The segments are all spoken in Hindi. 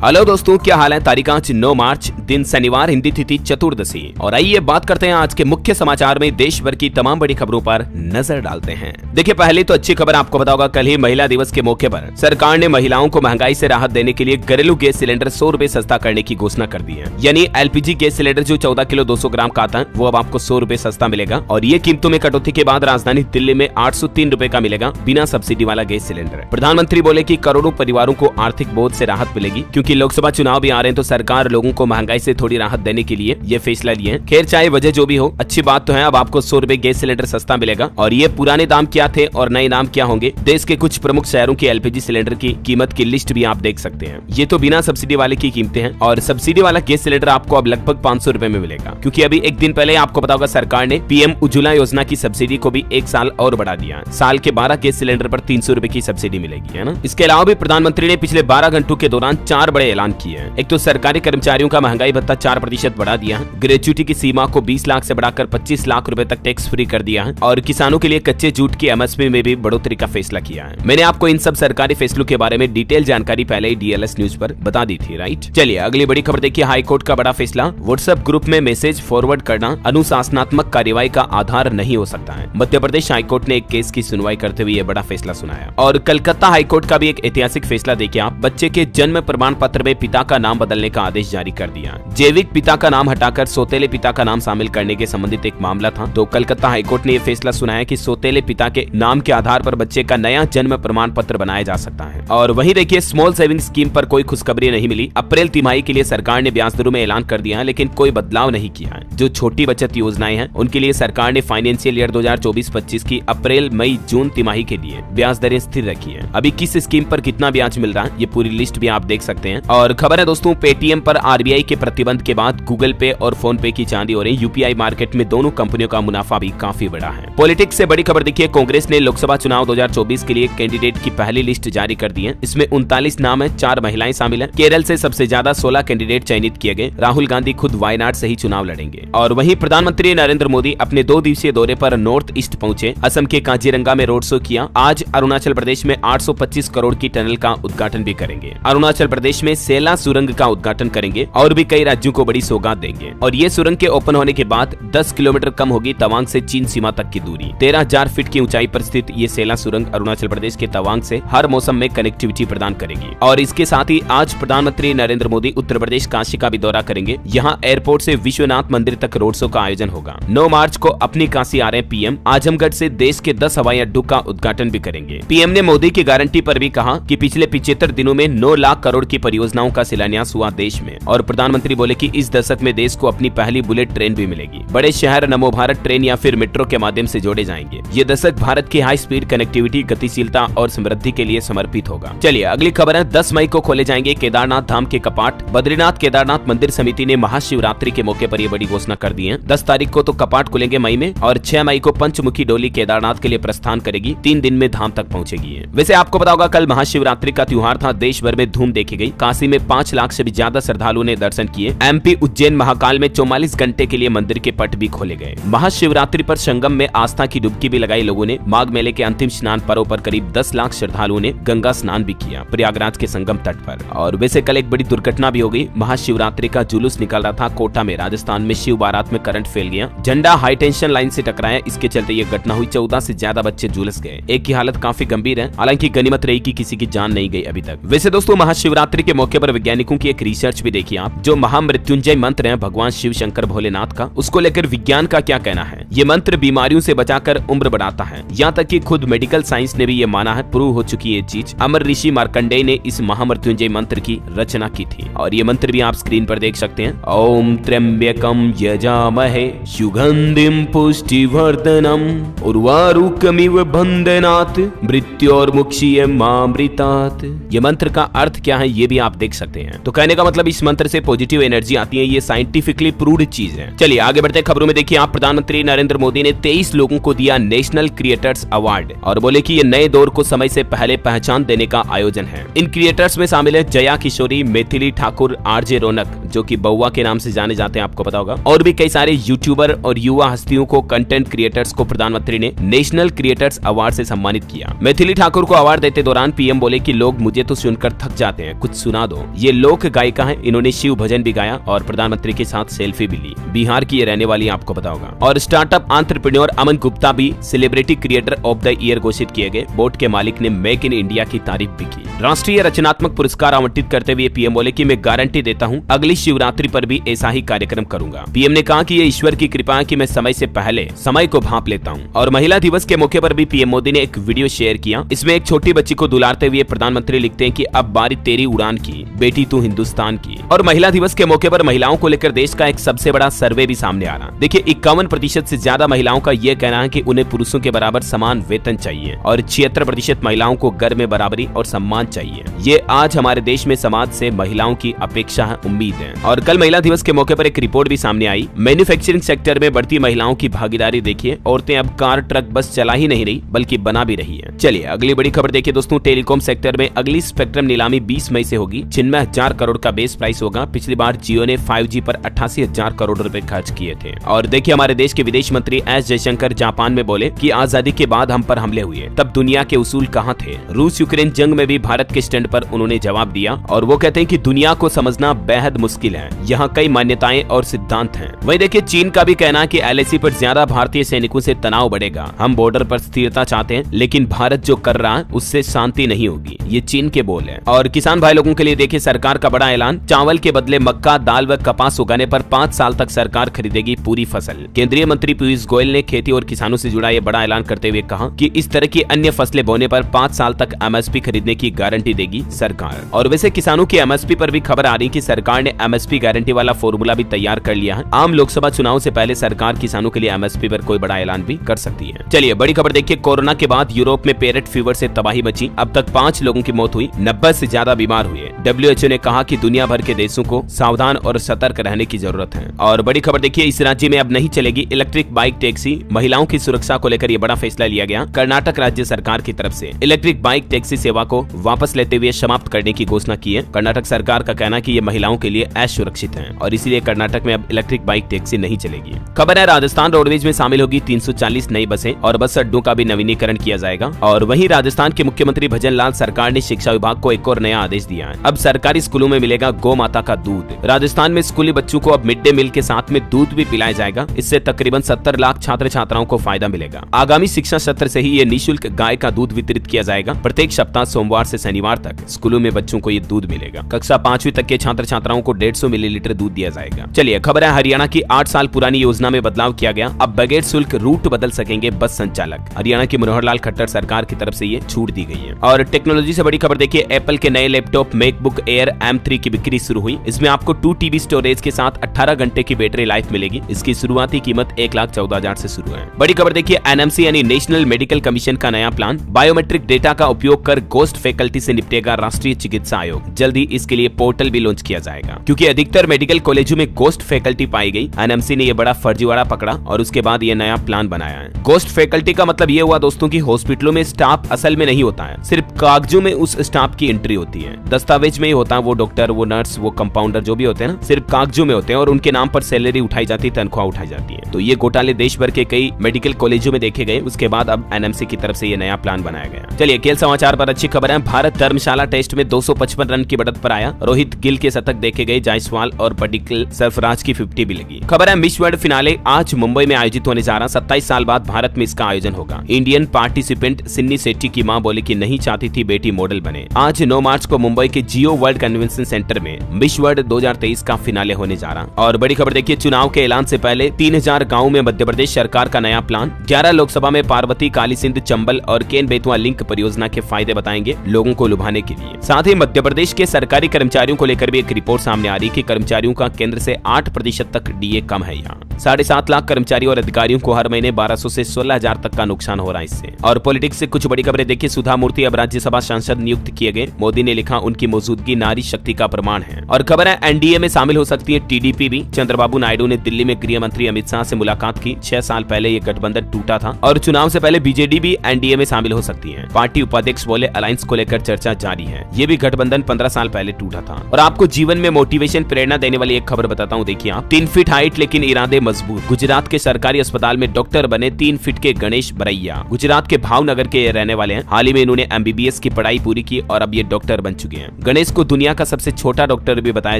हेलो दोस्तों, क्या हाल है। तारीख आज 9 मार्च, दिन शनिवार, हिंदी तिथि चतुर्दशी। और आइए बात करते हैं आज के मुख्य समाचार में देश भर की तमाम बड़ी खबरों पर नजर डालते हैं। देखिए, पहले तो अच्छी खबर आपको बताऊंगा, कल ही महिला दिवस के मौके पर सरकार ने महिलाओं को महंगाई से राहत देने के लिए घरेलू गैस सिलेंडर 100 रुपए सस्ता करने की घोषणा कर दी है। यानी एलपीजी गैस सिलेंडर जो 14 किलो 200 ग्राम का आता है वो अब आपको 100 रुपए सस्ता मिलेगा। और ये कीमतों में कटौती के बाद राजधानी दिल्ली में 803 रुपए का मिलेगा बिना सब्सिडी वाला गैस सिलेंडर। प्रधानमंत्री बोले कि करोड़ों परिवारों को आर्थिक बोझ से राहत मिलेगी, क्योंकि लोकसभा चुनाव भी आ रहे हैं तो सरकार लोगों को महंगाई से थोड़ी राहत देने के लिए ये फैसला लिए हैं। खैर, चाहे वजह जो भी हो, अच्छी बात तो है, अब आपको 100 रुपए गैस सिलेंडर सस्ता मिलेगा। और ये पुराने दाम क्या थे और नए दाम क्या होंगे, देश के कुछ प्रमुख शहरों के एलपीजी सिलेंडर की कीमत की लिस्ट भी आप देख सकते हैं। ये तो बिना सब्सिडी वाले की कीमतें हैं, और सब्सिडी वाला गैस सिलेंडर आपको अब लगभग 500 रुपए में मिलेगा। क्योंकि अभी एक दिन पहले आपको पता होगा, सरकार ने पीएम उज्ज्वला योजना की सब्सिडी को भी 1 साल और बढ़ा दिया। साल के 12 गैस सिलेंडर पर 300 रुपए की सब्सिडी मिलेगी, है ना। इसके अलावा भी प्रधानमंत्री ने पिछले 12 घंटों के दौरान 4 बड़े ऐलान किए हैं। एक तो सरकारी कर्मचारियों का महंगाई भत्ता 4% बढ़ा दिया है, ग्रेच्युटी की सीमा को 20 लाख से बढ़ाकर 25 लाख रुपए तक टैक्स फ्री कर दिया है, और किसानों के लिए कच्चे जूट की एमएसपी में भी बढ़ोतरी का फैसला किया है। मैंने आपको इन सब सरकारी फैसलों के बारे में डिटेल जानकारी पहले ही डीएलएस न्यूज पर बता दी थी, राइट। चलिए अगली बड़ी खबर देखिए। हाईकोर्ट का बड़ा फैसला, व्हाट्सएप ग्रुप में मैसेज फॉरवर्ड करना अनुशासनात्मक कार्रवाई का आधार नहीं हो सकता है। मध्य प्रदेश हाईकोर्ट ने एक केस की सुनवाई करते हुए यह बड़ा फैसला सुनाया। और कलकत्ता हाईकोर्ट का भी एक ऐतिहासिक फैसला देखिए आप, बच्चे के जन्म प्रमाण पत्र में पिता का नाम बदलने का आदेश जारी कर दिया। जैविक पिता का नाम हटाकर सौतेले पिता का नाम शामिल करने के संबंधित एक मामला था, तो कलकत्ता हाईकोर्ट ने यह फैसला सुनाया कि सौतेले पिता के नाम के आधार पर बच्चे का नया जन्म प्रमाण पत्र बनाया जा सकता है। और वहीं देखिए, स्मॉल सेविंग स्कीम पर कोई खुशखबरी नहीं मिली। अप्रैल तिमाही के लिए सरकार ने ब्याज दरों में ऐलान कर दिया है, लेकिन कोई बदलाव नहीं किया है। जो छोटी बचत योजनाएं हैं उनके लिए सरकार ने फाइनेंशियल ईयर 2024-25 की अप्रैल, मई, जून तिमाही के लिए ब्याज दरें स्थिर रखी है। अभी किस स्कीम पर कितना ब्याज मिल रहा है ये पूरी लिस्ट भी आप देख सकते हैं। और खबर है दोस्तों, पेटीएम पर आरबीआई के प्रतिबंध के बाद गूगल पे और फोन पे की चांदी हो रही। यूपीआई मार्केट में दोनों कंपनियों का मुनाफा भी काफी बड़ा है। पॉलिटिक्स से बड़ी खबर देखिए, कांग्रेस ने लोकसभा चुनाव 2024 के लिए कैंडिडेट की पहली लिस्ट जारी कर दी है। इसमें 39 नाम है, 4 महिलाएं शामिल है। केरल से सबसे ज्यादा 16 कैंडिडेट चयनित किए गए। राहुल गांधी खुद वायनाड से ही चुनाव लड़ेंगे। और वहीं प्रधानमंत्री नरेंद्र मोदी अपने 2 दिवसीय दौरे पर नॉर्थ ईस्ट पहुंचे। असम के काजीरंगा में रोड शो किया। आज अरुणाचल प्रदेश में 825 करोड़ की टनल का उद्घाटन भी करेंगे। अरुणाचल प्रदेश में सेला सुरंग का उद्घाटन करेंगे और भी कई राज्यों को बड़ी सौगात देंगे। और ये सुरंग के ओपन होने के बाद 10 किलोमीटर कम होगी तवांग से चीन सीमा तक की दूरी। 13,000 फीट की ऊंचाई पर स्थित ये सेला सुरंग अरुणाचल प्रदेश के तवांग से हर मौसम में कनेक्टिविटी प्रदान करेगी। और इसके साथ ही आज प्रधानमंत्री नरेंद्र मोदी उत्तर प्रदेश काशी का भी दौरा करेंगे। यहाँ एयरपोर्ट से विश्वनाथ मंदिर तक रोड शो का आयोजन होगा। 9 मार्च को अपनी काशी आ रहे पीएम आजमगढ़ से देश के 10 हवाई अड्डों का उद्घाटन भी करेंगे। पीएम ने मोदी की गारंटी पर भी कहा कि पिछले 75 दिनों में 9 लाख करोड़ की परियोजनाओं का शिलान्यास हुआ देश में। और प्रधानमंत्री बोले कि इस दशक में देश को अपनी पहली बुलेट ट्रेन भी मिलेगी। बड़े शहर नमो भारत ट्रेन या फिर मेट्रो के माध्यम से जोड़े जाएंगे। ये दशक भारत की हाई स्पीड कनेक्टिविटी, गतिशीलता और समृद्धि के लिए समर्पित होगा। चलिए अगली खबर है, 10 मई को खोले जाएंगे केदारनाथ धाम के कपाट। बद्रीनाथ केदारनाथ मंदिर समिति ने महाशिवरात्रि के मौके पर यह बड़ी घोषणा कर दी है। 10 तारीख को तो कपाट खुलेंगे मई में, और 6 मई को पंचमुखी डोली केदारनाथ के लिए प्रस्थान करेगी। 3 दिन में धाम तक पहुंचेगी। वैसे आपको पता होगा, कल महाशिवरात्रि का त्योहार था। देश भर में धूम देखी गई। काशी में 5 लाख से भी ज्यादा श्रद्धालुओं ने दर्शन किए। एमपी उज्जैन महाकाल में 44 घंटे के लिए मंदिर के पट भी खोले गए। महाशिवरात्रि पर संगम में आस्था की डुबकी भी लगाई लोगों ने। माघ मेले के अंतिम स्नान पर्व पर करीब 10 लाख श्रद्धालुओं ने गंगा स्नान भी किया प्रयागराज के संगम तट पर। और वैसे कल एक बड़ी दुर्घटना भी हो गई। महाशिवरात्रि का जुलूस निकल रहा था कोटा में, राजस्थान में शिव बारात में करंट फैल गया। झंडा हाई टेंशन लाइन से टकराया। इसके चलते ये घटना हुई। 14 से ज्यादा बच्चे झुलस गए। एक की हालत काफी गंभीर है, हालांकि गनीमत रही कि किसी की जान नहीं गई अभी तक। वैसे दोस्तों, महाशिवरात्रि के मौके पर वैज्ञानिकों की एक रिसर्च भी देखिए आप। जो महामृत्युंजय मंत्र है भगवान शिव शंकर भोलेनाथ का, उसको लेकर विज्ञान का क्या कहना है। ये मंत्र बीमारियों से बचाकर उम्र बढ़ाता है। यहाँ तक कि खुद मेडिकल साइंस ने भी ये माना है, प्रूव हो चुकी है चीज। अमर ऋषि मार्कंडेय ने इस महामृत्युंजय मंत्र की रचना की थी। और ये मंत्र भी आप स्क्रीन पर देख सकते हैं। ओम त्र्यंबकम यजामहे सुगंधिम पुष्टिवर्धनम उर्वारुकमिव बंधनात् मृत्योर्मुक्षीयमामृतात्। ये मंत्र का अर्थ क्या है ये भी आप देख सकते हैं। तो कहने का मतलब इस मंत्र से पॉजिटिव एनर्जी आती है। ये साइंटिफिकली प्रूव्ड चीज है। चलिए आगे बढ़ते खबरों में देखिए आप। प्रधानमंत्री नरेंद्र नरेंद्र मोदी ने 23 लोगों को दिया नेशनल क्रिएटर्स अवार्ड और बोले कि ये नए दौर को समय से पहले पहचान देने का आयोजन है। इन क्रिएटर्स में शामिल है जया किशोरी, मैथिली ठाकुर, आरजे रौनक जो कि बउआ के नाम से जाने जाते हैं, आपको पता होगा, और भी कई सारे यूट्यूबर और युवा हस्तियों को, कंटेंट क्रिएटर्स को प्रधानमंत्री ने नेशनल क्रिएटर्स अवार्ड से सम्मानित किया। मैथिली ठाकुर को अवार्ड देते दौरान पीएम बोले कि लोग मुझे तो सुनकर थक जाते हैं, कुछ सुना दो। ये लोक गायिका है, इन्होंने शिव भजन भी गाया और प्रधानमंत्री के साथ सेल्फी भी ली। बिहार की ये रहने वाली आपको पता होगा। और स्टार्टअप एंटरप्रेन्योर अमन गुप्ता भी celebrity creator of the year घोषित किए गए। बोर्ड के मालिक ने मेक इन इंडिया की तारीफ भी की। राष्ट्रीय रचनात्मक पुरस्कार आवंटित करते हुए पीएम बोले कि मैं गारंटी देता हूं अगली शिवरात्रि पर भी ऐसा ही कार्यक्रम करूंगा। पीएम ने कहा कि ये ईश्वर की कृपा है कि मैं समय से पहले समय को भांप लेता हूं। और महिला दिवस के मौके पर भी पीएम मोदी ने एक वीडियो शेयर किया। इसमें एक छोटी बच्ची को दुलारते हुए प्रधानमंत्री लिखते हैं कि अब बारी तेरी उड़ान की, बेटी तू हिंदुस्तान की। और महिला दिवस के मौके पर महिलाओं को लेकर देश का एक सबसे बड़ा सर्वे भी सामने आ रहा। देखिए 51% से ज्यादा महिलाओं का यह कहना है कि उन्हें पुरुषों के बराबर समान वेतन चाहिए और 76% महिलाओं को घर में बराबरी और सम्मान चाहिए। ये आज हमारे देश में समाज से महिलाओं की अपेक्षा है, उम्मीद है। और कल महिला दिवस के मौके पर एक रिपोर्ट भी सामने आई। मैन्युफैक्चरिंग सेक्टर में बढ़ती महिलाओं की भागीदारी देखिए, औरतें अब कार, ट्रक, बस चला ही नहीं रही बल्कि बना भी रही है। चलिए अगली बड़ी खबर देखिए दोस्तों। टेलीकॉम सेक्टर में अगली स्पेक्ट्रम नीलामी 20 मई से होगी। 96,000 करोड़ का बेस प्राइस होगा। पिछली बार जियो ने 5G पर 88,000 करोड़ रुपए खर्च किए थे। और देखिए हमारे देश के विदेश मंत्री एस जयशंकर जापान में बोले कि आजादी के बाद हम पर हमले हुए तब दुनिया के उसूल कहाँ थे। रूस यूक्रेन जंग में भी भारत के स्टैंड पर उन्होंने जवाब दिया और वो कहते हैं कि दुनिया को समझना बेहद मुश्किल है, यहाँ कई मान्यताएं और सिद्धांत हैं। वहीं देखिए चीन का भी कहना है कि LAC पर ज्यादा भारतीय सैनिकों से तनाव बढ़ेगा। हम बॉर्डर पर स्थिरता चाहते हैं लेकिन भारत जो कर रहा है उससे शांति नहीं होगी, ये चीन के बोल है। और किसान भाई लोगों के लिए देखिए सरकार का बड़ा ऐलान। चावल के बदले मक्का, दाल व कपास उगाने पर 5 साल तक सरकार खरीदेगी पूरी फसल। केंद्रीय मंत्री पीयूष गोयल ने खेती और किसानों से जुड़ा यह बड़ा ऐलान करते हुए कहा कि इस तरह की अन्य फसलें बोने पर 5 साल तक MSP खरीदने की गारंटी देगी सरकार। और वैसे किसानों की MSP पर भी खबर आ रही कि सरकार ने MSP गारंटी वाला फॉर्मूला भी तैयार कर लिया है। आम लोकसभा चुनाव से पहले सरकार किसानों के लिए MSP पर कोई बड़ा ऐलान भी कर सकती है। चलिए बड़ी खबर देखिए। कोरोना के बाद यूरोप में पैरेट फीवर से तबाही मची। अब तक 5 लोगों की मौत हुई, 90 से ज्यादा बीमार हुए। WHO ने कहा कि दुनिया भर के देशों को सावधान और सतर्क रहने की जरूरत है। और बड़ी खबर देखिए, इस राज्य में अब नहीं चलेगी इलेक्ट्रिक बाइक टैक्सी। महिलाओं की सुरक्षा को लेकर यह बड़ा फैसला लिया गया। कर्नाटक राज्य सरकार की तरफ से इलेक्ट्रिक बाइक टैक्सी सेवा को वापस लेते हुए समाप्त करने की घोषणा की है। कर्नाटक सरकार का कहना है कि ये महिलाओं के लिए असुरक्षित है और इसीलिए कर्नाटक में अब इलेक्ट्रिक बाइक टैक्सी नहीं चलेगी। खबर है राजस्थान रोडवेज में शामिल होगी 340 नई बसें और बस अड्डों का भी नवीनीकरण किया जाएगा। और वहीं राजस्थान के मुख्यमंत्री भजन लाल सरकार ने शिक्षा विभाग को एक और नया आदेश दिया है। अब सरकारी स्कूलों में मिलेगा गौ माता का दूध। राजस्थान में स्कूली बच्चों को अब मिड डे मील के साथ में दूध भी पिलाया जाएगा। इससे तकरीबन 70 लाख छात्र छात्राओं को फायदा मिलेगा। आगामी शिक्षा सत्र से ही ये निःशुल्क गाय का दूध वितरित किया जाएगा। प्रत्येक सप्ताह सोमवार से शनिवार तक स्कूलों में बच्चों को ये दूध मिलेगा। कक्षा 5वीं तक के छात्र छात्राओं को 150 मिलीलीटर दूध दिया जाएगा। चलिए खबर है हरियाणा की 8 साल पुरानी योजना में बदलाव किया गया। अब बगैर शुल्क रूट बदल सकेंगे बस संचालक। हरियाणा की मनोहर लाल खट्टर सरकार की तरफ से ये छूट दी गई है। और टेक्नोलॉजी से बड़ी खबर देखिए, एप्पल के नए लैपटॉप मैकबुक एयर M3 की बिक्री शुरू हुई। इसमें आपको 2 TB स्टोरेज के साथ 18 घंटे की बैटरी लाइफ मिलेगी। इसकी शुरुआती कीमत 1,14,000 से शुरू है। बड़ी खबर देखिए, NMC यानी नेशनल मेडिकल कमीशन का नया प्लान। बायोमेट्रिक डेटा का उपयोग कर घोस्ट फैकल्टी से निपटेगा राष्ट्रीय चिकित्सा आयोग। जल्द ही इसके लिए पोर्टल भी लॉन्च किया जाएगा। क्योंकि अधिकतर मेडिकल कॉलेजों में घोस्ट फैकल्टी पाई गई, NMC ने यह बड़ा फर्जीवाड़ा पकड़ा और उसके बाद यह नया प्लान बनाया है। घोस्ट फैकल्टी का मतलब यह हुआ दोस्तों की हॉस्पिटलों में स्टाफ असल में नहीं होता है, सिर्फ कागजों में उस स्टाफ की एंट्री होती है। दस्तावेज में ही होता है, वो डॉक्टर, वो नर्स, वो कंपाउंडर जो भी होते हैं ना, सिर्फ कागजों में होते हैं और उनके नाम पर सैलरी उठाई जाती है, तनख्वाह उठाई जाती है। तो ये घोटाले देश भर के कई मेडिकल कॉलेजों में देखे गए। उसके बाद अब NMC की तरफ से ये नया प्लान बनाया गया। चलिए खेल समाचार पर अच्छी खबर है। भारत धर्मशाला टेस्ट में 255 रन की बढ़त पर आया। रोहित गिल के शतक देखे गए। जायसवाल और पडिक्कल सरफराज की 50 भी लगी। खबर है मिस वर्ल्ड फिनाले आज मुंबई में आयोजित होने जा रहा। 27 साल बाद भारत में इसका आयोजन होगा। इंडियन पार्टिसिपेंट सिन्नी शेट्टी की मां बोली कि नहीं चाहती थी बेटी मॉडल बने। आज 9 मार्च को मुंबई के जियो वर्ल्ड कन्वेंशन सेंटर में मिस वर्ल्ड 2023 का फिनाले होने जा रहा। और बड़ी खबर देखिए, चुनाव के ऐलान से पहले 3000 गाँव में मध्य प्रदेश सरकार का नया प्लान। 11 लोकसभा में पार्वती, काली सिंध, चंबल और केन बेतवा लिंक परियोजना के फायदे बताएंगे। लोगों लोगों को लुभाने के लिए। साथ ही मध्य प्रदेश के सरकारी कर्मचारियों को लेकर भी एक रिपोर्ट सामने आ रही है कि कर्मचारियों का केंद्र से 8% तक डीए कम है। यहाँ 7.5 लाख कर्मचारी और अधिकारियों को हर महीने 1200 से 16,000 तक का नुकसान हो रहा है इससे। और पॉलिटिक्स से कुछ बड़ी खबरें देखिए। सुधा मूर्ति अब राज्यसभा सांसद नियुक्त किए गए। मोदी ने लिखा, उनकी मौजूदगी नारी शक्ति का प्रमाण है। और खबर है एनडीए में शामिल हो सकती है टीडीपी भी। चंद्रबाबू नायडू ने दिल्ली में गृह मंत्री अमित शाह से मुलाकात की। 6 साल पहले ये गठबंधन टूटा था और चुनाव से पहले बीजेडी भी एनडीए में शामिल हो सकती है। पार्टी उपाध्यक्ष बोले, अलायंस को लेकर चर्चा जारी है। ये भी गठबंधन 15 साल पहले टूटा था। और आपको जीवन में मोटिवेशन प्रेरणा देने वाली एक खबर बताता हूँ। देखिए आप, 3 फीट हाइट लेकिन इरादे मजबूत। गुजरात के सरकारी अस्पताल में डॉक्टर बने 3 फीट के गणेश बरैया। गुजरात के भावनगर के रहने वाले हैं। हाल ही में इन्होंने एमबीबीएस की पढ़ाई पूरी की और अब ये डॉक्टर बन चुके हैं। गणेश को दुनिया का सबसे छोटा डॉक्टर भी बताया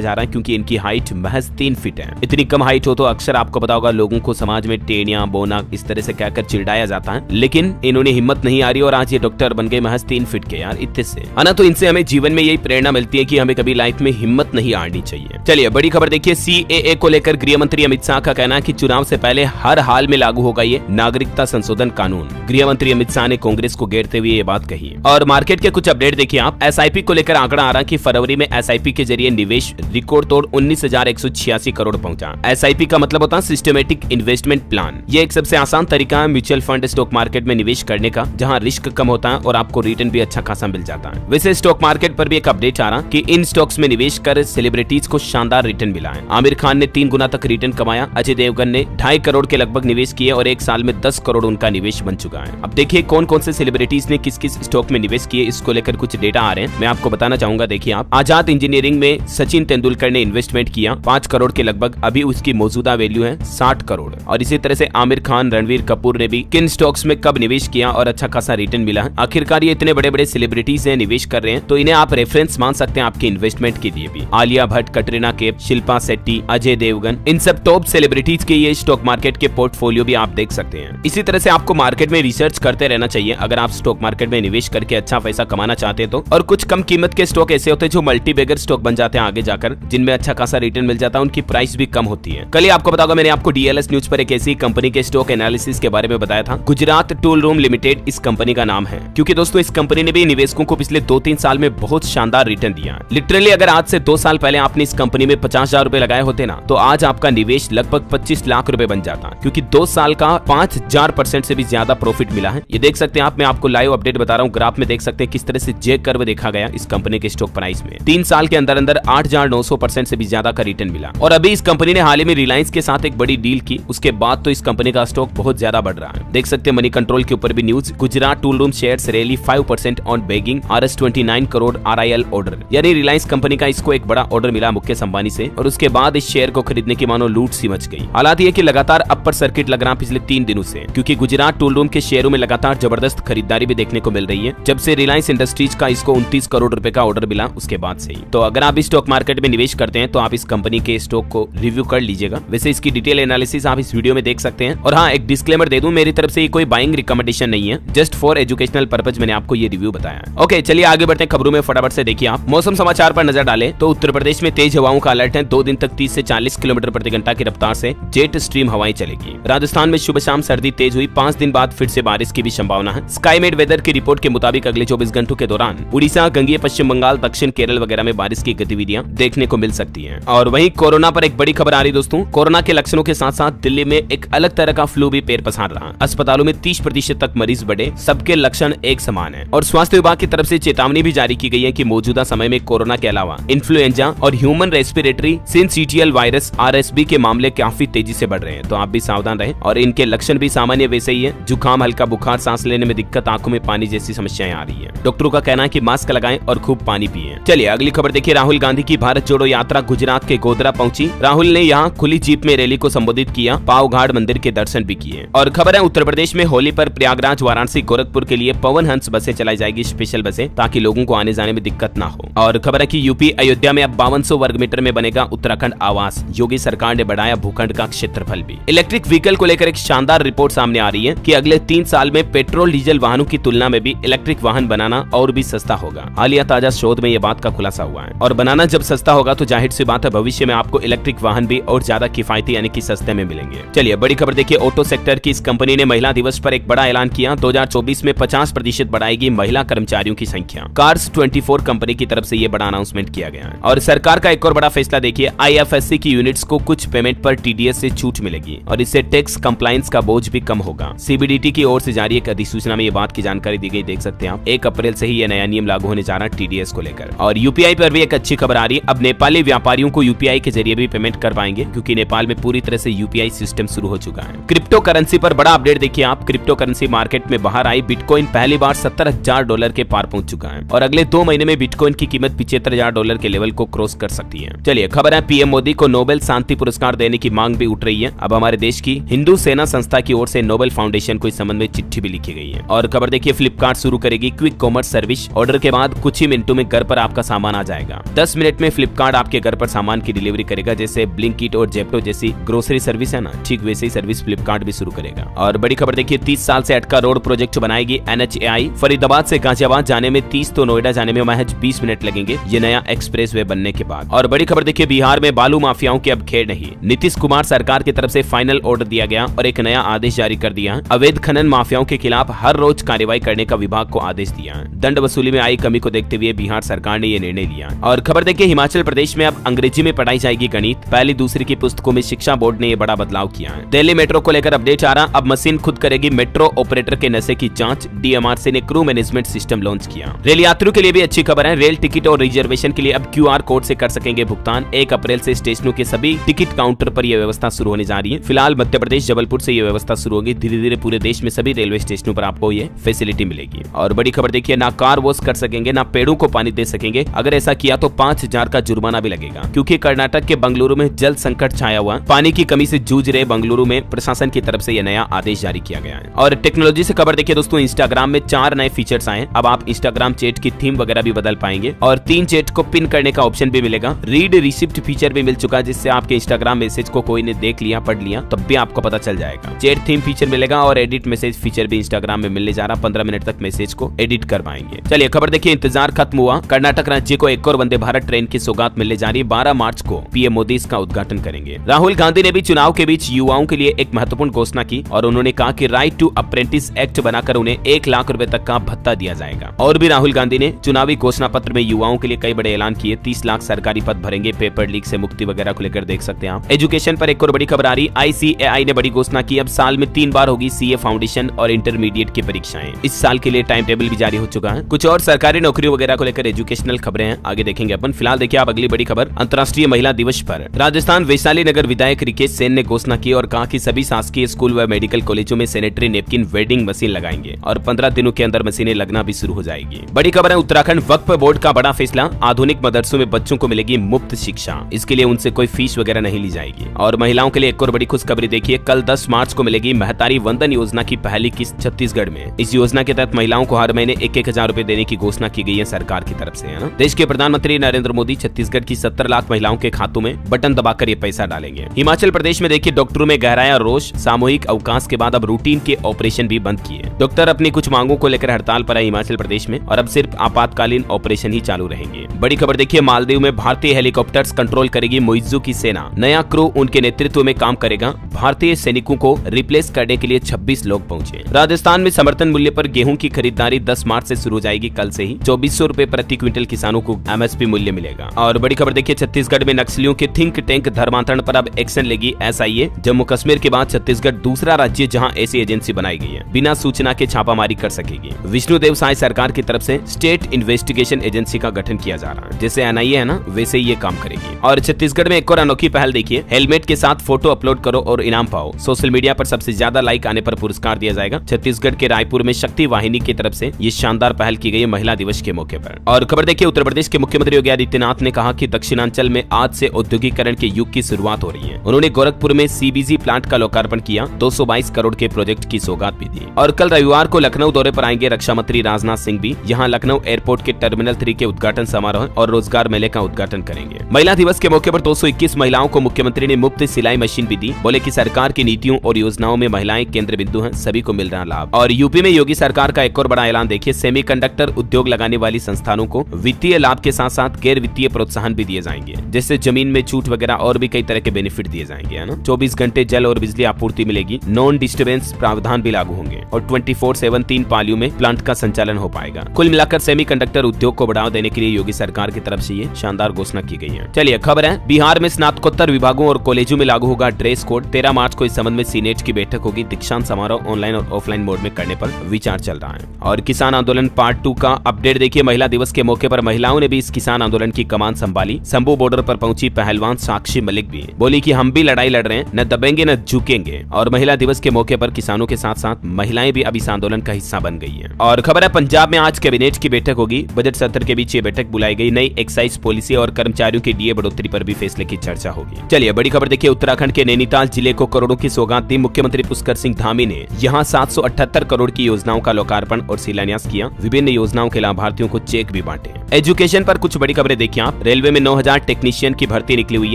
जा रहा है क्योंकि इनकी हाइट महज 3 फीट है। इतनी कम हाइट हो तो अक्सर आपको पता होगा लोगों को समाज में टेनिया बोना इस तरह से कहकर चिढ़ाया जाता है, लेकिन इन्होंने हिम्मत नहीं आ रही और आज ये डॉक्टर बन गए महज 3 फीट के। यार इतने से है ना, तो इनसे हमें जीवन में यही प्रेरणा मिलती है कि हमें कभी लाइफ में हिम्मत नहीं हारनी चाहिए। चलिए बड़ी खबर देखिए। सीएए को लेकर गृह मंत्री अमित शाह का कहना है कि चुनाव से पहले हर हाल में लागू होगा ये नागरिकता संशोधन कानून। गृह मंत्री अमित शाह ने कांग्रेस को घेरते हुए ये बात कही। और मार्केट के कुछ अपडेट देखिए आप। एसआईपी को लेकर आंकड़ा आ रहा कि फरवरी में एसआईपी के जरिए निवेश रिकॉर्ड तोड़ 19,186 करोड़ पहुंचा। एसआईपी का मतलब होता है सिस्टमेटिक इन्वेस्टमेंट प्लान। ये एक सबसे आसान तरीका है म्यूचुअल फंड स्टॉक मार्केट में निवेश करने का, जहां रिस्क कम होता है और आपको रिटर्न भी अच्छा खासा मिल जाता है। वैसे स्टॉक मार्केट पर भी एक अपडेट आ रहा कि इन स्टॉक्स में निवेश कर सेलिब्रिटीज को शानदार रिटर्न मिला है। आमिर खान ने 3 गुना तक रिटर्न कमाया। अजय देवगन ने 2.5 करोड़ के लगभग निवेश किए और 1 साल में 10 करोड़ उनका निवेश बन चुका है। अब देखिए कौन कौन से सेलिब्रिटीज ने किस किस स्टॉक में निवेश किए, इसको लेकर कुछ डेटा आ रहे हैं, मैं आपको बताना चाहूंगा। देखिए आप, आजाद इंजीनियरिंग में सचिन तेंदुलकर ने इन्वेस्टमेंट किया 5 करोड़ के लगभग। अभी उसकी मौजूदा वैल्यू है 60 करोड़। और इसी तरह से आमिर खान, रणवीर कपूर ने भी किन स्टॉक्स में कब निवेश किया और अच्छा खासा रिटर्न मिला है। आखिरकार ये इतने बड़े बड़े सेलिब्रिटीज हैं, निवेश कर रहे हैं, तो इन्हें आप रेफरेंस मान सकते हैं आपके इन्वेस्टमेंट के लिए भी। आलिया भट्ट, कटरीना कैफ, शिल्पा शेट्टी, अजय देवगन, इन सब टॉप सेलिब्रिटीज के ये स्टॉक मार्केट के पोर्टफोलियो भी आप देख सकते हैं। इसी तरह से आपको मार्केट में रिसर्च करते रहना चाहिए अगर आप स्टॉक मार्केट में निवेश करके अच्छा पैसा कमाना चाहते हैं तो। और कुछ कम कीमत के स्टॉक ऐसे होते हैं जो मल्टीबैगर स्टॉक बन जाते हैं आगे जाकर, जिनमें अच्छा खासा रिटर्न मिल जाता है, उनकी प्राइस भी कम होती है। कल ही आपको बताऊंगा, मैंने आपको डीएलएस न्यूज पर एक ऐसी कंपनी के स्टॉक एनालिसिस के बारे में बताया था। गुजरात टूल रूम लिमिटेड इस कंपनी का नाम है, क्योंकि दोस्तों इस कंपनी ने भी निवेशकों को पिछले 2-3 साल में बहुत शानदार रिटर्न दिया। लिटरली अगर आज से 2 साल पहले आपने इस कंपनी में 50,000 रुपए लगाए होते ना, तो आज आपका निवेश लगभग 25 लाख रुपए बन जाता, क्योंकि 2 साल का 5000% से भी ज्यादा प्रॉफिट मिला है। ये देख सकते हैं आप, मैं आपको लाइव अपडेट बता रहा हूँ। ग्राफ में देख सकते हैं किस तरह से जे कर्व देखा गया इस कंपनी के स्टॉक प्राइस में। 3 साल के अंदर अंदर 8,900% से भी ज्यादा का रिटर्न मिला। और अभी इस कंपनी ने हाल ही में रिलायंस के साथ एक बड़ी डील की, उसके बाद तो इस कंपनी का स्टॉक बहुत ज्यादा बढ़ रहा है। देख सकते हैं मनी कंट्रोल के ऊपर भी news, Gujarat tool room shares rally 5% on begging RS29 crore RIL order. यानी रिलायंस कंपनी का इसको एक बड़ा ऑर्डर मिला मुकेश अंबानी से, और उसके बाद इस शेयर को खरीदने की मानो लूट सी मच गई। हालात ये कि लगातार अपर सर्किट लग रहा पिछले 3 दिनों से, क्योंकि गुजरात टूल रूम के शेयरों में लगातार जबरदस्त खरीदारी भी देखने को मिल रही है जब से रिलायंस इंडस्ट्रीज का इसको 29 करोड़ रुपए का ऑर्डर मिला उसके बाद से ही। तो अगर आप इस स्टॉक मार्केट में निवेश करते हैं तो आप इस कंपनी के स्टॉक को रिव्यू कर लीजिएगा। वैसे इसकी डिटेल एनालिसिस आप इस वीडियो में देख सकते हैं। और हाँ, एक डिस्क्लेमर दे दूं, मेरी तरफ से ये कोई बाइंग रिकमेंडेशन नहीं है, जस्ट फॉर एजुकेशनल पर्पज मैंने आपको ये रिव्यू बताया। ओके, चलिए आगे बढ़ते हैं खबरों में। फटाफट से देखिए आप मौसम समाचार पर नजर डालें तो उत्तर प्रदेश में तेज हवाओं का अलर्ट है। 2 दिन तक 30 से 40 किलोमीटर प्रति घंटा की रफ्तार से जेट स्ट्रीम हवाएं चलेगी। राजस्थान में सुबह शाम सर्दी तेज हुई। 5 दिन बाद फिर से बारिश की भी संभावना है। स्काईमेड वेदर की रिपोर्ट के मुताबिक अगले 24 घंटों के दौरान उड़ीसा, गंगीय पश्चिम बंगाल, दक्षिण केरल वगैरह में बारिश की गतिविधियां देखने को मिल सकती हैं। और वहीं कोरोना पर एक बड़ी खबर आ रही दोस्तों। कोरोना के लक्षणों के साथ साथ दिल्ली में एक अलग तरह का फ्लू भी पैर पसार रहा। अस्पतालों में 30% तक मरीज बढ़े, सबके लक्षण एक समान है। और स्वास्थ्य विभाग की तरफ से चेतावनी भी जारी की गई है कि मौजूदा समय में कोरोना के अलावा इन्फ्लुएंजा और human respiratory syncytial virus RSV के मामले काफी तेजी से बढ़ रहे हैं। तो आप भी सावधान रहें। और इनके लक्षण भी सामान्य वैसे ही है, जुकाम, हल्का बुखार, सांस लेने में दिक्कत, आंखों में पानी जैसी समस्याएं आ रही है। डॉक्टरों का कहना है कि मास्क लगाएं और खूब पानी पिएं। चलिए अगली खबर देखिए। राहुल गांधी की भारत जोड़ो यात्रा गुजरात के गोधरा पहुंची। राहुल ने यहाँ खुली जीप में रैली को संबोधित किया, पावघाट मंदिर के दर्शन भी किए। और खबर है उत्तर प्रदेश में होली पर प्रयागराज, वाराणसी, गोरखपुर के लिए पवन हंस बसें चलाई जाएगी, स्पेशल बसें, ताकि लोगों को आने जाने में दिक्कत ना हो। और खबर है कि यूपी अयोध्या में अब 5200 वर्ग मीटर में बनेगा उत्तराखंड आवास। योगी सरकार ने बढ़ाया भूखंड का क्षेत्रफल भी। इलेक्ट्रिक व्हीकल को लेकर एक शानदार रिपोर्ट सामने आ रही है कि अगले 3 साल में पेट्रोल डीजल वाहनों की तुलना में भी इलेक्ट्रिक वाहन बनाना और भी सस्ता होगा। हालिया ताजा शोध में ये बात का खुलासा हुआ है। और बनाना जब सस्ता होगा तो जाहिर सी बात है भविष्य में आपको इलेक्ट्रिक वाहन भी और ज्यादा किफायती यानी कि सस्ते में मिलेंगे। चलिए बड़ी खबर देखिए। ऑटो सेक्टर की इस कंपनी ने महिला दिवस पर एक बड़ा ऐलान किया। 2024 में 50% बढ़ाएगी महिला कर्मचारियों की संख्या। कार्स 24 कंपनी की तरफ से ये बड़ा अनाउंसमेंट किया गया है। और सरकार का एक और बड़ा फैसला देखिए, IFSC की यूनिट्स को कुछ पेमेंट पर TDS से छूट मिलेगी और इससे टैक्स कंप्लायंस का बोझ भी कम होगा। CBDT की ओर से जारी एक अधिसूचना में ये बात की जानकारी दी गई, देख सकते हैं आप। 1 अप्रैल से ही ये नया नियम लागू होने जा रहा है TDS को लेकर। और UPI पर भी एक अच्छी खबर आ रही है, अब नेपाली व्यापारियों को UPI के जरिए भी पेमेंट कर पाएंगे, क्योंकि नेपाल में पूरी तरह से UPI सिस्टम शुरू हो चुका है। क्रिप्टो करेंसी पर बड़ा अपडेट देखिए आप। क्रिप्टो करेंसी मार्केट में बाहर आई, बिटकॉइन पहली बार $70,000 के पार पहुंच चुका है और अगले 2 महीने में बिटकॉइन की कीमत $75,000 के लेवल को क्रॉस कर सकती है। चलिए खबर है, PM मोदी को नोबेल शांति पुरस्कार देने की मांग भी उठ रही है। अब हमारे देश की हिंदू सेना संस्था की ओर से नोबेल फाउंडेशन को इस संबंध में चिट्ठी भी लिखी गई है। और खबर देखिए, फ्लिपकार्ट शुरू करेगी क्विक कॉमर्स सर्विस। ऑर्डर के बाद कुछ ही मिनटों में घर पर आपका सामान आ जाएगा। 10 मिनट में फ्लिपकार्ट आपके घर पर सामान की डिलीवरी करेगा। जैसे ब्लिंकिट और जेप्टो जैसी ग्रोसरी सर्विस है ना, ठीक वैसे ही सर्विस फ्लिपकार्ट भी शुरू करेगा। और बड़ी खबर देखिए, 30 साल से अटका रोड प्रोजेक्ट बनाएगी NHAI। फरीदाबाद से गाजियाबाद जाने में 30 तो नोएडा जाने में महज 20 मिनट लगेंगे, ये नया एक्सप्रेस वे बनने के बाद। और बड़ी खबर देखिए, बिहार में बालू माफियाओं की अब खेर नहीं। नीतीश कुमार सरकार की तरफ से फाइनल ऑर्डर दिया गया और एक नया आदेश जारी कर दिया। अवैध खनन माफियाओं के खिलाफ हर रोज कार्रवाई करने का विभाग को आदेश दिया। दंड वसूली में आई कमी को देखते हुए बिहार सरकार ने यह निर्णय लिया। और खबर देखिए, हिमाचल प्रदेश में अब अंग्रेजी में पढ़ाई जाएगी गणित। पहली दूसरी की पुस्तकों में शिक्षा बोर्ड ने यह बड़ा बदलाव किया है। दिल्ली मेट्रो को लेकर अपडेट आ रहा, अब मशीन खुद करेगी मेट्रो ऑपरेटर के नशे की जांच। DMRC ने क्रू मैनेजमेंट सिस्टम लॉन्च किया। रेल यात्रियों के लिए भी अच्छी खबर है, रेल टिकट और रिजर्वेशन के लिए अब QR कोड से कर सकेंगे भुगतान। 1 अप्रैल से स्टेशनों के सभी टिकट काउंटर पर यह व्यवस्था शुरू होने जा रही है। फिलहाल मध्य प्रदेश जबलपुर से यह व्यवस्था शुरू होगी। धीरे धीरे पूरे देश में सभी रेलवे स्टेशनों पर आपको ये फैसिलिटी मिलेगी। और बड़ी खबर देखिए, ना कार वॉश कर सकेंगे, ना पेड़ों को पानी दे सकेंगे। अगर ऐसा किया तो 5,000 का जुर्माना भी लगेगा, क्योंकि कर्नाटक के बंगलुरु में जल संकट छाया हुआ। पानी की कमी से जूझ रहे बंगलुरु में प्रशासन की तरफ से यह नया आदेश जारी किया गया है। और टेक्नोलॉजी से खबर देखिए दोस्तों, इंस्टाग्राम में 4 नए फीचर्स आए। अब आप इंस्टाग्राम चैट की थीम वगैरह भी बदल पाएंगे और 3 चैट को पिन करने का ऑप्शन भी मिलेगा। रीड रिसिप्ट फीचर भी मिल चुका है, जिससे आपके इंस्टाग्राम मैसेज को कोई ने देख लिया, पढ़ लिया, तब भी आपको पता चल जाएगा। चैट थीम फीचर मिलेगा और एडिट मैसेज फीचर भी इंस्टाग्राम में मिलने जा रहा। 15 मिनट तक मैसेज को एडिट कर पाएंगे। चलिए खबर देखिए, इंतजार खत्म हुआ। कर्नाटक राज्य को एक और वंदे भारत ट्रेन की सौगात मिलने जा रही है। 12 मार्च को PM मोदी इसका उद्घाटन करेंगे। राहुल गांधी ने भी चुनाव के बीच युवाओं के लिए एक महत्वपूर्ण घोषणा की और उन्होंने कहा कि राइट टू अप्रेंटिस एक्ट बनाकर उन्हें 1 लाख रुपए तक का भत्ता दिया जाएगा। और भी राहुल गांधी ने चुनावी घोषणा पत्र में युवाओं के लिए कई बड़े ऐलान किए। 30 लाख सरकारी पद भरेंगे, पेपर लीक से मुक्ति वगैरह को लेकर देख सकते हैं आप। एजुकेशन पर एक और बड़ी खबर आ रही, ICAI ने बड़ी घोषणा की। अब साल में 3 बार होगी CA फाउंडेशन और इंटरमीडिएट की परीक्षाएं। इस साल के लिए टाइम टेबल भी जारी हो चुका है। कुछ और सरकारी नौकरियों वगैरह को लेकर एजुकेशनल खबरें हैं, आगे देखेंगे अपन। फिलहाल देखिए आप अगली बड़ी खबर, अंतर्राष्ट्रीय महिला दिवस पर राजस्थान वैशाली नगर विधायक रिकेश सेन ने घोषणा की और कहा कि सभी शासकीय स्कूल व मेडिकल कॉलेजों में सैनिटरी नैपकिन वेंडिंग मशीन लगाएंगे और 15 दिनों के अंदर मशीनें लगना भी शुरू हो जाएगी। बड़ी खबर है, उत्तराखंड वक्फ बोर्ड का बड़ा फैसला, आधुनिक मदरसों में बच्चों को मिलेगी मुफ्त शिक्षा। इसके लिए उनसे कोई फीस वगैरह नहीं ली जाएगी। और महिलाओं के लिए एक और बड़ी खुशखबरी देखिए, कल 10 मार्च को मिलेगी महतारी वंदन योजना की पहली किस्त छत्तीसगढ़ में। इस योजना के तहत महिलाओं को हर महीने 1,000 रुपए देने की घोषणा की गई है सरकार की तरफ से, है ना। देश के प्रधानमंत्री नरेंद्र मोदी छत्तीसगढ़ की 70 लाख महिलाओं के खातों में बटन दबाकर ये पैसा डालेंगे। हिमाचल प्रदेश में देखिए, डॉक्टरों में गहराया रोष, सामूहिक अवकाश के बाद अब रूटीन के ऑपरेशन भी बंद किए। डॉक्टर अपनी कुछ मांगों को लेकर हड़ताल पर है हिमाचल प्रदेश में और अब सिर्फ आपातकालीन ऑपरेशन ही चालू रहेंगे। बड़ी खबर देखिए, मालदीव में भारतीय हेलीकॉप्टर्स कंट्रोल करेगी मुइज्जू की सेना। नया क्रू उनके नेतृत्व में काम करेगा। भारतीय सैनिकों को रिप्लेस करने के लिए 26 लोग पहुंचे। राजस्थान में समर्थन मूल्य पर गेहूं की खरीदारी 10 मार्च से शुरू हो जाएगी। कल से ही 2400 रुपए प्रति क्विंटल किसानों को MSP मूल्य मिलेगा। और बड़ी खबर देखिए, छत्तीसगढ़ में नक्सलियों के थिंक टैंक धर्मांतरण पर अब एक्शन लेगी SIA। जम्मू कश्मीर के बाद छत्तीसगढ़ दूसरा राज्य जहां ऐसी एजेंसी बनाई गई है, बिना सूचना के छापामारी कर सकेगी। विष्णुदेव साय सरकार की तरफ से स्टेट इन्वेस्टिगेशन एजेंसी का गठन किया जा रहा है। जैसे NIA है ना, वैसे ही ये काम करेगी। और छत्तीसगढ़ में एक और अनोखी पहल देखिए, हेलमेट के साथ फोटो अपलोड करो और इनाम पाओ। सोशल मीडिया पर सबसे ज्यादा लाइक आने पर पुरस्कार दिया जाएगा। छत्तीसगढ़ के रायपुर में शक्ति वाहिनी की तरफ से ये शानदार पहल की गई महिला दिवस के मौके पर। और खबर देखिए, उत्तर प्रदेश के मुख्यमंत्री योगी आदित्यनाथ ने कहा कि दक्षिणांचल में आज से औद्योगिकरण के युग की शुरुआत हो रही है। उन्होंने गोरखपुर में CBG प्लांट का लोकार्पण किया। 222 करोड़ के प्रोजेक्ट की सौगात भी दी। और कल रविवार को लखनऊ दौरे पर आएंगे रक्षा मंत्री राजनाथ सिंह भी। यहाँ लखनऊ एयरपोर्ट के टर्मिनल 3 के उद्घाटन समारोह और रोजगार मेले का उद्घाटन करेंगे। महिला दिवस के मौके पर 221 महिलाओं को मुख्यमंत्री ने मुफ्त सिलाई मशीन भी दी। बोले कि सरकार की नीतियों और योजनाओं में महिलाएं केंद्र बिंदु हैं, सभी को मिल रहा लाभ। और यूपी में योगी सरकार का एक और बड़ा ऐलान देखिए, सेमीकंडक्टर उद्योग लगाने वाली संस्थानों को वित्तीय लाभ के साथ साथ गैर वित्तीय प्रोत्साहन भी दिए जाएंगे, जैसे जमीन में छूट वगैरह और भी कई तरह के बेनिफिट दिए जाएंगे, है ना। 24 घंटे जल और बिजली आपूर्ति मिलेगी। नॉन डिस्टर्बेंस प्रावधान भी लागू होंगे और 24/7 3 पालियों में प्लांट का संचालन हो पाएगा। जाएगा। कुल मिलाकर सेमीकंडक्टर उद्योग को बढ़ावा देने के लिए योगी सरकार की तरफ से ये शानदार घोषणा की गई है। चलिए खबर है, बिहार में स्नातकोत्तर विभागों और कॉलेजों में लागू होगा ड्रेस कोड। 13 मार्च को इस संबंध में सीनेट की बैठक होगी। दीक्षांत समारोह ऑनलाइन और ऑफलाइन मोड में करने पर विचार चल रहा है। और किसान आंदोलन पार्ट 2 का अपडेट देखिए। महिला दिवस के मौके पर महिलाओं ने भी इस किसान आंदोलन की कमान संभाली। शंभू बॉर्डर पर पहुंची पहलवान साक्षी मलिक भी बोली कि हम भी लड़ाई लड़ रहे हैं, न दबेंगे न झुकेंगे। और महिला दिवस के मौके पर किसानों के साथ साथ महिलाएं भी अब इस आंदोलन का हिस्सा बन गई है। और खबर है, पंजाब में आज कैबिनेट की बैठक होगी। बजट सत्र के बीच ये बैठक बुलाई गई। नई एक्साइज पॉलिसी और कर्मचारियों की डीए बढ़ोतरी पर भी फैसले की चर्चा होगी। चलिए बड़ी खबर देखिए, उत्तराखंड के नैनीताल जिले को करोड़ों की सौगात दी। मुख्यमंत्री पुष्कर सिंह धामी ने यहां 778 करोड़ की योजनाओं का लोकार्पण और शिलान्यास किया। विभिन्न योजनाओं के लाभार्थियों को चेक भी बांटे। एजुकेशन पर कुछ बड़ी खबरें देखिए आप। रेलवे में 9000 टेक्नीशियन की भर्ती निकली हुई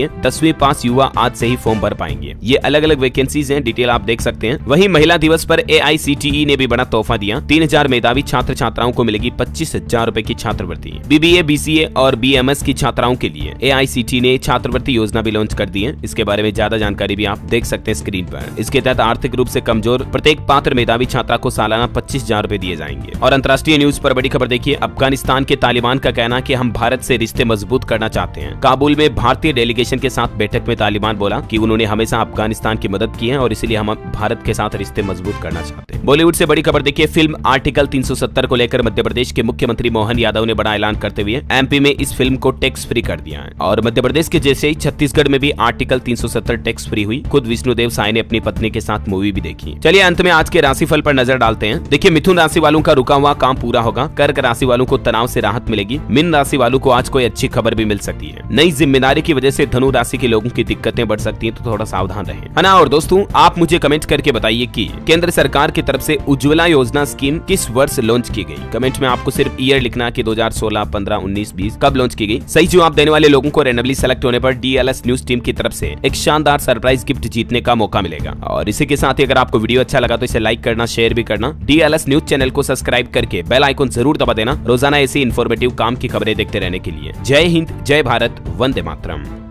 है। 10वीं पास युवा आज से ही फॉर्म भर पाएंगे। ये अलग अलग वैकेंसीज हैं, डिटेल आप देख सकते हैं। वहीं महिला दिवस पर AICTE ने भी बड़ा तोहफा दिया। 3000 मेधावी छात्र छात्राओं को मिलेगी 25,000 रूपए की छात्रवृत्ति। BBA, BCA और BMS की छात्राओं के लिए AICTE ने छात्रवृत्ति योजना भी लॉन्च कर दी है। इसके बारे में ज्यादा जानकारी भी आप देख सकते हैं स्क्रीन पर। इसके तहत आर्थिक रूप से कमजोर प्रत्येक पात्र मेधावी छात्रा को सालाना 25,000 रूपए दिए जाएंगे। और अंतर्राष्ट्रीय न्यूज पर बड़ी खबर देखिए, अफगानिस्तान के तालिबान का कहना कि हम भारत से रिश्ते मजबूत करना चाहते हैं। काबुल में भारतीय डेलीगेशन के साथ बैठक में तालिबान बोला कि उन्होंने हमेशा अफगानिस्तान की मदद की है और इसलिए हम भारत के साथ रिश्ते मजबूत करना चाहते हैं। बॉलीवुड से बड़ी खबर देखिए, फिल्म आर्टिकल 370 को लेकर मध्य प्रदेश के मुख्यमंत्री मोहन यादव ने बड़ा ऐलान करते हुए MP में इस फिल्म को टैक्स फ्री कर दिया है। और मध्य प्रदेश के जैसे ही छत्तीसगढ़ में भी आर्टिकल 370 टैक्स फ्री हुई। खुद विष्णुदेव साय ने अपनी पत्नी के साथ मूवी भी देखी। चलिए अंत में आज के राशिफल पर नजर डालते हैं। देखिए, मिथुन राशि वालों का रुका हुआ काम पूरा होगा। कर्क राशि वालों को तनाव से राहत मिलेगी। मीन राशि वालों को आज कोई अच्छी खबर भी मिल सकती है। नई जिम्मेदारी की वजह से धनु राशि के लोगों की दिक्कतें बढ़ सकती हैं, तो थोड़ा सावधान रहें, है ना। और दोस्तों, आप मुझे कमेंट करके बताइए कि केंद्र सरकार की तरफ से उज्ज्वला योजना स्कीम किस वर्ष लॉन्च की गई। कमेंट में आपको सिर्फ ईयर लिखना कि 2016, 15, 19, 20 कब लॉन्च की गई। सही जवाब देने वाले लोगों को रैंडमली सेलेक्ट होने पर DLS न्यूज टीम की तरफ से एक शानदार सरप्राइज गिफ्ट जीतने का मौका मिलेगा। और इसी के साथ ही अगर आपको वीडियो अच्छा लगा तो इसे लाइक करना, शेयर भी करना। DLS न्यूज चैनल को सब्सक्राइब करके बेल आइकन जरूर दबा देना, रोजाना ऐसी इन्फॉर्मेटिव काम की खबरें देखते रहने के लिए। जय हिंद, जय भारत, वंदे मातरम।